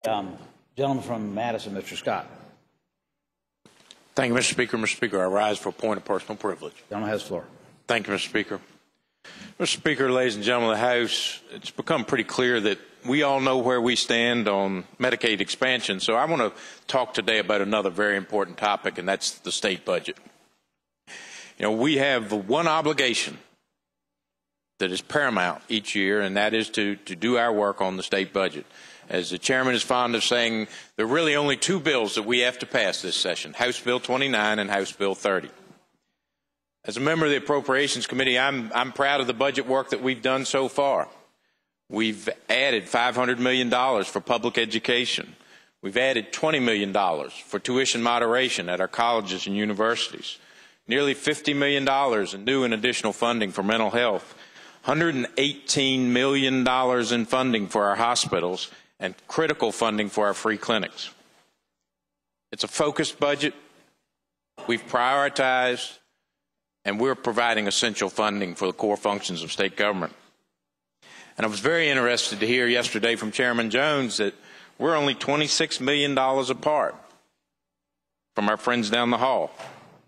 Gentleman from Madison, Mr. Scott. Thank you, Mr. Speaker. Mr. Speaker, I rise for a point of personal privilege. Gentleman has the floor. Thank you, Mr. Speaker. Mr. Speaker, ladies and gentlemen of the House, it's become pretty clear that we all know where we stand on Medicaid expansion, so I want to talk today about another very important topic, and that's the state budget. You know, we have one obligation that is paramount each year, and that is to do our work on the state budget. As the chairman is fond of saying, there are really only two bills that we have to pass this session, House Bill 29 and House Bill 30. As a member of the Appropriations Committee, I'm proud of the budget work that we've done so far. We've added $500 million for public education. We've added $20 million for tuition moderation at our colleges and universities. Nearly $50 million in new and additional funding for mental health. $118 million in funding for our hospitals and critical funding for our free clinics. It's a focused budget. We've prioritized, and we're providing essential funding for the core functions of state government. And I was very interested to hear yesterday from Chairman Jones that we're only $26 million apart from our friends down the hall.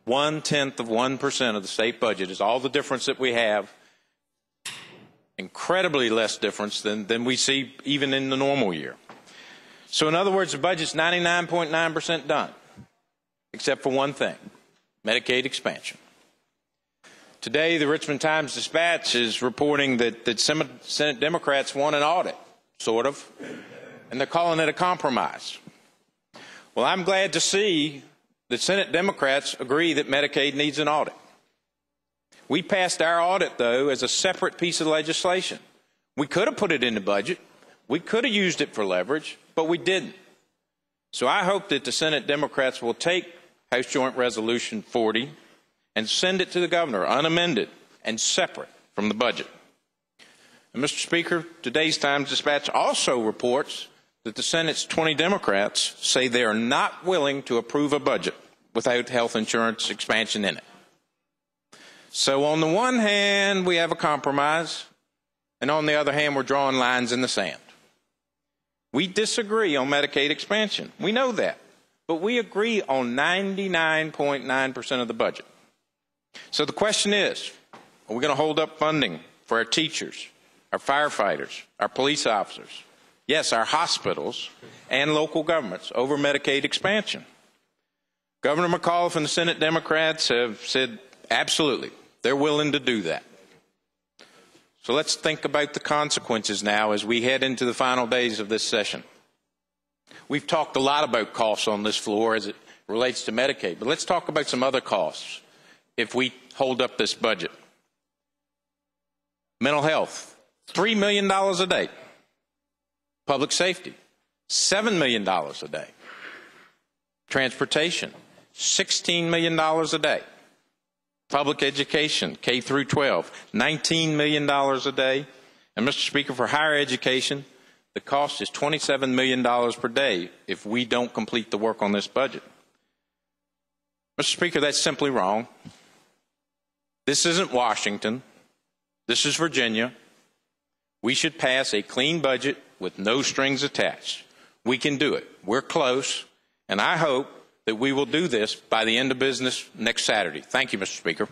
0.1% of the state budget is all the difference that we have. Incredibly less difference than we see even in the normal year. So in other words, the budget's 99.9% done, except for one thing, Medicaid expansion. Today, the Richmond Times-Dispatch is reporting that Senate Democrats want an audit, sort of, and they're calling it a compromise. Well, I'm glad to see that Senate Democrats agree that Medicaid needs an audit. We passed our audit, though, as a separate piece of legislation. We could have put it in the budget. We could have used it for leverage, but we didn't. So I hope that the Senate Democrats will take House Joint Resolution 40 and send it to the governor, unamended and separate from the budget. And Mr. Speaker, today's Times-Dispatch also reports that the Senate's 20 Democrats say they are not willing to approve a budget without health insurance expansion in it. So on the one hand, we have a compromise, and on the other hand, we're drawing lines in the sand. We disagree on Medicaid expansion. We know that. But we agree on 99.9% of the budget. So the question is, are we going to hold up funding for our teachers, our firefighters, our police officers, yes, our hospitals, and local governments over Medicaid expansion? Governor McAuliffe and the Senate Democrats have said absolutely. They're willing to do that. So let's think about the consequences now as we head into the final days of this session. We've talked a lot about costs on this floor as it relates to Medicaid, but let's talk about some other costs if we hold up this budget. Mental health, $3 million a day. Public safety, $7 million a day. Transportation, $16 million a day. Public education, K through 12, $19 million a day. And Mr. Speaker, for higher education, the cost is $27 million per day if we don't complete the work on this budget. Mr. Speaker, that's simply wrong. This isn't Washington. This is Virginia. We should pass a clean budget with no strings attached. We can do it. We're close, and I hope that we will do this by the end of business next Saturday. Thank you, Mr. Speaker.